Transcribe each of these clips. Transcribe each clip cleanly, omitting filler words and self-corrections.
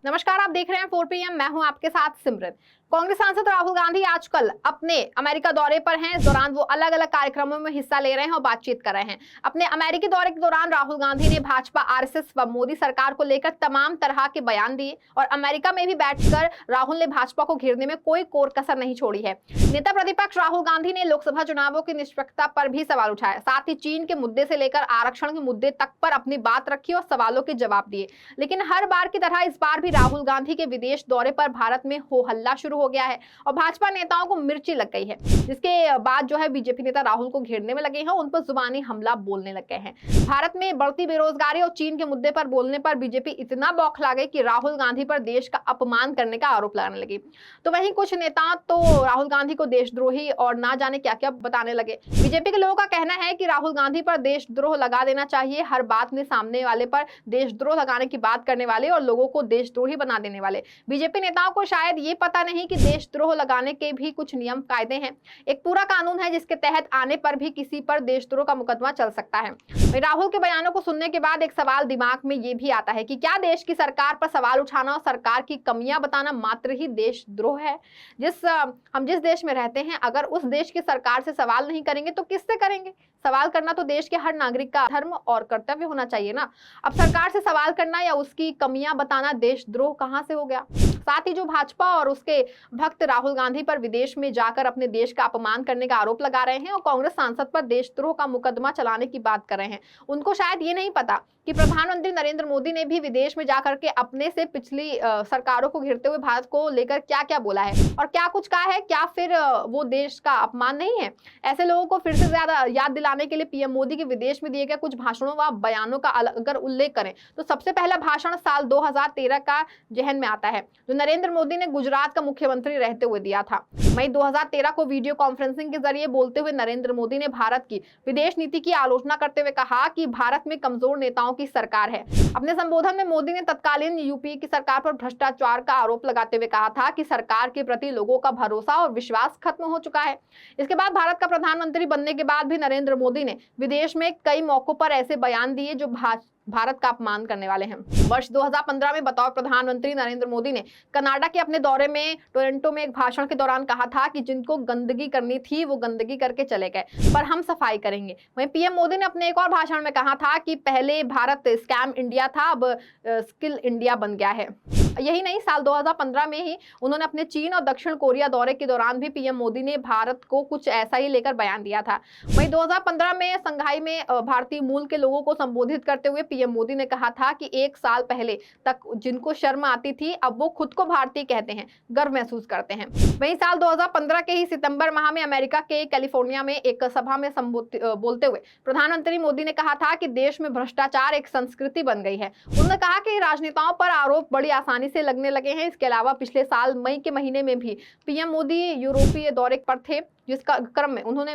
नमस्कार, आप देख रहे हैं 4 PM। मैं हूं आपके साथ सिमरन। कांग्रेस सांसद राहुल गांधी आजकल अपने अमेरिका दौरे पर हैं। इस दौरान वो अलग अलग कार्यक्रमों में हिस्सा ले रहे हैं और बातचीत कर रहे हैं। अपने अमेरिकी दौरे के दौरान राहुल गांधी ने भाजपा, आरएसएस व मोदी सरकार को लेकर तमाम तरह के बयान दिए और अमेरिका में भी बैठकर राहुल ने भाजपा को घेरने में कोई कोर कसर नहीं छोड़ी है। नेता प्रतिपक्ष राहुल गांधी ने लोकसभा चुनावों की निष्पक्षता पर भी सवाल उठाया। साथ ही चीन के मुद्दे से लेकर आरक्षण के मुद्दे तक पर अपनी बात रखी और सवालों के जवाब दिए। लेकिन हर बार की तरह इस बार भी राहुल गांधी के विदेश दौरे पर भारत में हो हल्ला शुरू हो गया है और भाजपा नेताओं को मिर्ची लग गई है, जिसके बाद जो है बीजेपी नेता राहुल को घेरने में लगे हैं, उन पर जुबानी हमला बोलने लग गए हैं। भारत में बढ़ती बेरोजगारी और चीन के मुद्दे पर बोलने पर बीजेपी इतना बौखला गई कि राहुल गांधी पर देश का अपमान करने का आरोप लगाने लगी। तो वहीं कुछ नेता तो राहुल गांधी को देशद्रोही और ना जाने क्या क्या बताने लगे। बीजेपी के लोगों का कहना है कि राहुल गांधी पर देशद्रोह लगा देना चाहिए। हर बात में सामने वाले पर देशद्रोह लगाने की बात करने वाले और लोगों को देशद्रोही बना देने वाले बीजेपी नेताओं को शायद ये पता नहीं कि देशद्रोह लगाने के भी कुछ नियम कायदे हैं। एक पूरा कानून है जिसके तहत आने पर भी किसी पर देशद्रोह का मुकदमा चल सकता है। राहुल के बयानों को सुनने के बाद एक सवाल दिमाग में ये भी आता है कि क्या देश की सरकार पर सवाल उठाना और सरकार की कमियां बताना मात्र ही देशद्रोह है? हम जिस देश में रहते हैं, अगर उस देश की सरकार से सवाल नहीं करेंगे तो किससे करेंगे? सवाल करना तो देश के हर नागरिक का धर्म और कर्तव्य होना चाहिए ना। अब सरकार से सवाल करना या उसकी कमियां बताना देशद्रोह कहां से हो गया? साथ ही जो भाजपा और उसके भक्त राहुल गांधी पर विदेश में जाकर अपने देश का अपमान करने का आरोप लगा रहे हैं और कांग्रेस सांसद पर देशद्रोह का मुकदमा चलाने की बात कर रहे हैं, उनको शायद ये नहीं पता कि प्रधानमंत्री नरेंद्र मोदी ने भी विदेश में जाकर के अपने से पिछली सरकारों को घेरते हुए भारत को लेकर क्या क्या बोला है और क्या कुछ कहा है। क्या फिर वो देश का अपमान नहीं है? ऐसे लोगों को फिर से ज्यादा याद दिलाने के लिए पीएम मोदी के विदेश में दिए गए कुछ भाषणों व बयानों का अगर उल्लेख करें तो सबसे पहला भाषण साल 2013 का जहन में आता है, जो नरेंद्र मोदी ने गुजरात का मुख्यमंत्री रहते हुए दिया था। मई 2013 को वीडियो कॉन्फ्रेंसिंग के जरिए बोलते हुए नरेंद्र मोदी ने भारत की विदेश नीति की आलोचना करते हुए कहा कि भारत में कमजोर नेताओं की सरकार है। अपने संबोधन में मोदी ने तत्कालीन यूपीए की सरकार पर भ्रष्टाचार का आरोप लगाते हुए कहा था कि सरकार के प्रति लोगों का भरोसा और विश्वास खत्म हो चुका है। इसके बाद भारत का प्रधानमंत्री बनने के बाद भी नरेंद्र मोदी ने विदेश में कई मौकों पर ऐसे बयान दिए जो भारत का अपमान करने वाले हैं। वर्ष 2015 में बतौर प्रधानमंत्री नरेंद्र मोदी ने कनाडा के अपने दौरे में टोरंटो में एक भाषण के दौरान कहा था कि जिनको गंदगी करनी थी वो गंदगी करके चले गए, पर हम सफाई करेंगे। वहीं पीएम मोदी ने अपने एक और भाषण में कहा था कि पहले भारत स्कैम इंडिया था, अब स्किल इंडिया बन गया है। यही नहीं, साल 2015 में ही उन्होंने अपने चीन और दक्षिण कोरिया दौरे के दौरान भी पीएम मोदी ने भारत को कुछ ऐसा ही लेकर बयान दिया था। वहीं 2015 में संघाई में भारतीय मूल के लोगों को संबोधित करते हुए पीएम मोदी ने कहा था कि एक साल पहले तक जिनको शर्म आती थी अब वो खुद को भारतीय कहते हैं, गर्व महसूस करते हैं। वहीं साल 2015 के ही सितंबर माह में अमेरिका के कैलिफोर्निया में एक सभा में बोलते हुए प्रधानमंत्री मोदी ने कहा था कि देश में भ्रष्टाचार एक संस्कृति बन गई है। उन्होंने कहा कि राजनेताओं पर आरोप बड़ी आसानी से लगने लगे हैं। इसके अलावा पिछले साल मई के महीने में भी पीएम मोदी यूरोपीय दौरे पर थे, जिसका क्रम में उन्होंने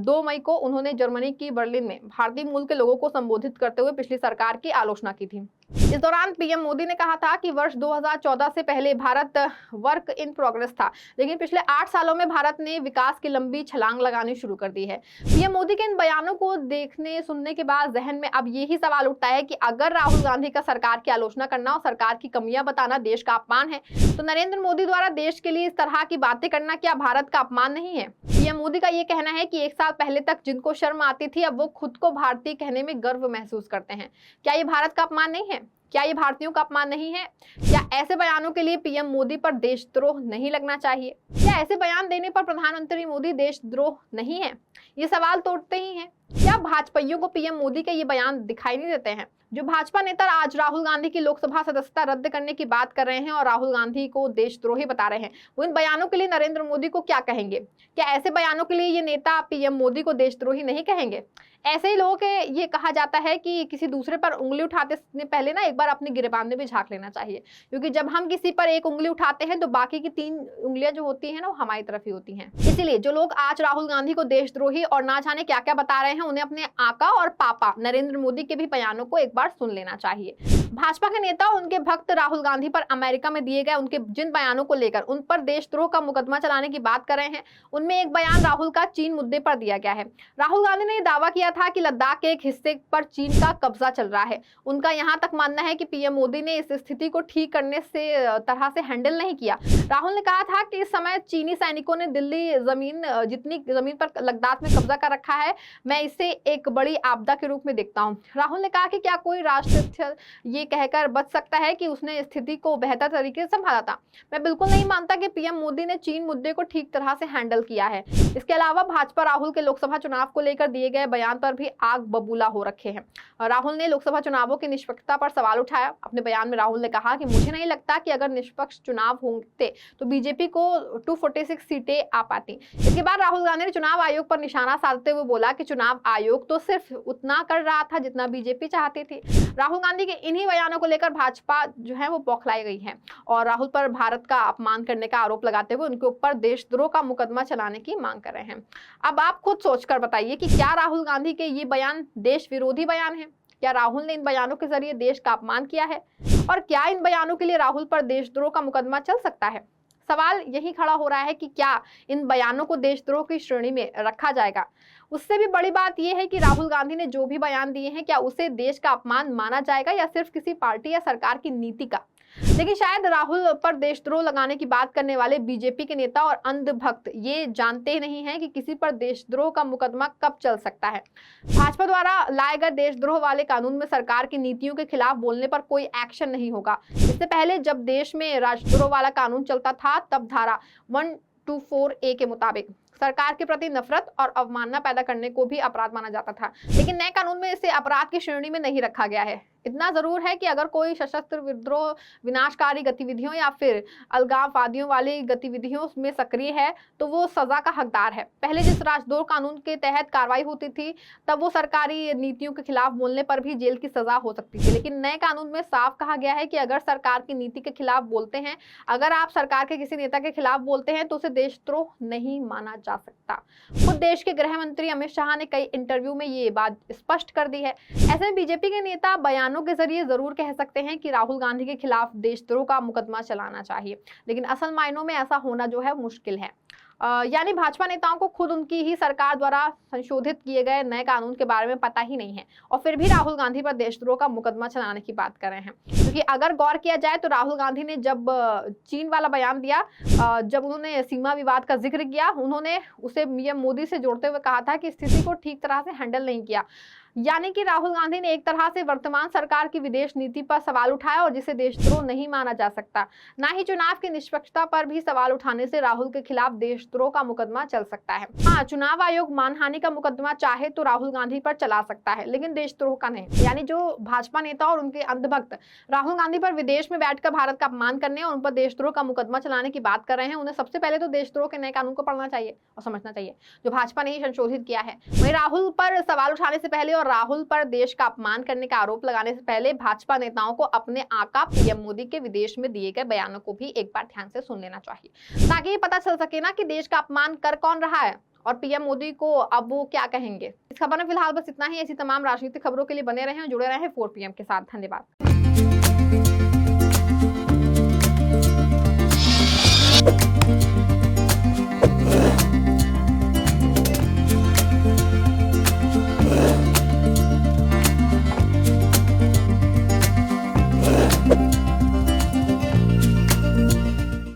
2 मई को उन्होंने जर्मनी की बर्लिन में भारतीय मूल के लोगों को संबोधित करते हुए पिछली सरकार की आलोचना की थी। इस दौरान पीएम मोदी ने कहा था कि वर्ष 2014 से पहले भारत वर्क इन प्रोग्रेस था, लेकिन पिछले 8 सालों में भारत ने विकास की लंबी छलांग लगानी शुरू कर दी है। पीएम मोदी के इन बयानों को देखने सुनने के बाद जहन में अब यही सवाल उठता है कि अगर राहुल गांधी का सरकार की आलोचना करना और सरकार की कमियां बताना देश का अपमान है, तो नरेंद्र मोदी द्वारा देश के लिए इस तरह की बातें करना क्या भारत का अपमान नहीं है? पीएम मोदी का ये कहना है कि एक साल पहले तक जिनको शर्म आती थी अब वो खुद को भारतीय कहने में गर्व महसूस करते हैं। क्या ये भारत का अपमान नहीं है? क्या ये भारतीयों का अपमान नहीं है? क्या ऐसे बयानों के लिए पीएम मोदी पर देशद्रोह नहीं लगना चाहिए? क्या ऐसे बयान देने पर प्रधानमंत्री मोदी देशद्रोह नहीं है? ये सवाल तो उठते ही हैं। क्या भाजपाइयों को पीएम मोदी के ये बयान दिखाई नहीं देते हैं? जो भाजपा नेता आज राहुल गांधी की लोकसभा सदस्यता रद्द करने की बात कर रहे हैं और राहुल गांधी को देशद्रोही बता रहे हैं, वो इन बयानों के लिए नरेंद्र मोदी को क्या कहेंगे? क्या ऐसे बयानों के लिए ये नेता पीएम मोदी को देशद्रोही नहीं कहेंगे? ऐसे ही लोगों के ये कहा जाता है कि किसी दूसरे पर उंगली उठाते से पहले ना एक बार अपने गिरेबान में भी झांक लेना चाहिए, क्योंकि जब हम किसी पर एक उंगली उठाते हैं तो बाकी की 3 उंगलियां जो होती हैं ना वो हमारी तरफ ही होती हैं। इसीलिए जो लोग आज राहुल गांधी को देशद्रोही और ना जाने क्या क्या बता रहे हैं, उन्हें अपने आका और पापा नरेंद्र मोदी के भी बयानों को एक बार सुन लेना चाहिए। भाजपा के नेता और उनके भक्त राहुल गांधी पर अमेरिका में दिए गए उनके जिन बयानों को लेकर उन पर देशद्रोह का मुकदमा चलाने की बात कर रहे हैं, उनमें एक बयान राहुल का चीन मुद्दे पर दिया गया है। राहुल गांधी ने दावा किया था कि लद्दाख के एक हिस्से पर चीन का कब्जा चल रहा है। उनका यहां तक मानना है कि पीएम मोदी ने इस स्थिति को ठीक करने से तरह से हैंडल नहीं किया। राहुल ने कहा था कि इस समय चीनी सैनिकों ने दिल्ली जितनी जमीन पर लद्दाख में कब्जा कर रखा है, मैं इसे एक बड़ी आपदा के रूप में देखता हूं। राहुल ने कहा कि क्या कोई राष्ट्र ये कहकर बच सकता है कि उसने स्थिति को बेहतर तरीके से संभाला था। मैं बिल्कुल नहीं मानता कि पीएम मोदी ने चीन मुद्दे को ठीक तरह से हैंडल किया है। इसके अलावा भाजपा राहुल के लोकसभा चुनाव को लेकर दिए गए बयान पर भी आग बबूला हो रखे हैं। राहुल ने लोकसभा चुनावों की निष्पक्षता पर सवाल उठाया। अपने बयान में राहुल ने कहा कि मुझे नहीं लगता कि अगर निष्पक्ष चुनाव होते तो बीजेपी को 246 सीटें आ पाती। इसके बाद राहुल गांधी ने चुनाव आयोग पर निशाना साधते हुए बोला कि चुनाव आयोग तो सिर्फ उतना कर रहा था जितना बीजेपी चाहती थी। राहुल गांधी के इन्हीं बयानों को लेकर भाजपा जो है वो बौखलाई गई है और राहुल पर भारत का अपमान करने का आरोप लगाते हुए उनके ऊपर देशद्रोह का मुकदमा चलाने की मांग कर रहे हैं। अब आप खुद सोचकर बताइए कि क्या राहुल गांधी के ये बयान देश विरोधी बयान है? क्या राहुल ने इन बयानों के जरिए देश का अपमान किया है? और क्या इन बयानों के लिए राहुल पर देशद्रोह का मुकदमा चल सकता है? सवाल यही खड़ा हो रहा है कि क्या इन बयानों को देशद्रोह की श्रेणी में रखा जाएगा? उससे भी बड़ी बात यह है कि राहुल गांधी ने जो भी बयान दिए हैं, क्या उसे देश का अपमान माना जाएगा या सिर्फ किसी पार्टी या सरकार की नीति का? लेकिन शायद राहुल पर देशद्रोह लगाने की बात करने वाले बीजेपी के नेता और अंधभक्त ये जानते नहीं हैं कि किसी पर देशद्रोह का मुकदमा कब चल सकता है। भाजपा द्वारा लाए गए देशद्रोह वाले कानून में सरकार की नीतियों के खिलाफ बोलने पर कोई एक्शन नहीं होगा। इससे पहले जब देश में राष्ट्रद्रोह वाला कानून चलता था तब धारा 124A के मुताबिक सरकार के प्रति नफरत और अवमानना पैदा करने को भी अपराध माना जाता था, लेकिन नए कानून में इसे अपराध की श्रेणी में नहीं रखा गया है। इतना जरूर है कि अगर कोई सशस्त्र विद्रोह, विनाशकारी गतिविधियों या फिर अलगाववादियों वाली गतिविधियों में सक्रिय है तो वो सजा का हकदार है। पहले जिस राष्ट्रद्रोह कानून के तहत कार्रवाई होती थी तब वो सरकारी नीतियों के खिलाफ बोलने पर भी जेल की सजा हो सकती थी, लेकिन नए कानून में साफ कहा गया है कि अगर सरकार की नीति के खिलाफ बोलते हैं, अगर आप सरकार के किसी नेता के खिलाफ बोलते हैं तो उसे देशद्रोह नहीं माना जा सकता। खुद देश के गृह मंत्री अमित शाह ने कई इंटरव्यू में ये बात स्पष्ट कर दी है। ऐसे में बीजेपी के नेता बयानों के जरिए जरूर कह सकते हैं कि राहुल गांधी के खिलाफ देशद्रोह का मुकदमा चलाना चाहिए, लेकिन असल मायनों में ऐसा होना जो है मुश्किल है। यानी भाजपा नेताओं को खुद उनकी ही सरकार द्वारा संशोधित किए गए नए कानून के बारे में पता ही नहीं है और फिर भी राहुल गांधी पर देशद्रोह का मुकदमा चलाने की बात कर रहे हैं। क्योंकि अगर गौर किया जाए तो राहुल गांधी ने जब चीन वाला बयान दिया, जब उन्होंने सीमा विवाद का जिक्र किया, उन्होंने उसे पीएम मोदी से जोड़ते हुए कहा था कि स्थिति को ठीक तरह से हैंडल नहीं किया। यानी कि राहुल गांधी ने एक तरह से वर्तमान सरकार की विदेश नीति पर सवाल उठाया और जिसे देशद्रोह नहीं माना जा सकता। ना ही चुनाव की निष्पक्षता पर भी सवाल उठाने से राहुल के खिलाफ देशद्रोह का मुकदमा चल सकता है। हाँ, चुनाव आयोग मानहानि का मुकदमा चाहे तो राहुल गांधी पर चला सकता है, लेकिन देशद्रोह का नहीं। यानी जो भाजपा नेता और उनके अंधभक्त राहुल गांधी पर विदेश में बैठकर भारत का अपमान करने और उन पर देशद्रोह का मुकदमा चलाने की बात कर रहे हैं, उन्हें सबसे पहले तो देशद्रोह के नए कानून को पढ़ना चाहिए और समझना चाहिए जो भाजपा ने ही संशोधित किया है। वहीं राहुल पर सवाल उठाने से पहले और राहुल पर देश का अपमान करने का आरोप लगाने से पहले भाजपा नेताओं को अपने आका पीएम मोदी के विदेश में दिए गए बयानों को भी एक बार ध्यान से सुन लेना चाहिए, ताकि ये पता चल सके ना कि देश का अपमान कर कौन रहा है और पीएम मोदी को अब वो क्या कहेंगे। इस खबर में फिलहाल बस इतना ही। ऐसी तमाम राजनीतिक खबरों के लिए बने रहें और जुड़े रहें 4 PM के साथ। धन्यवाद।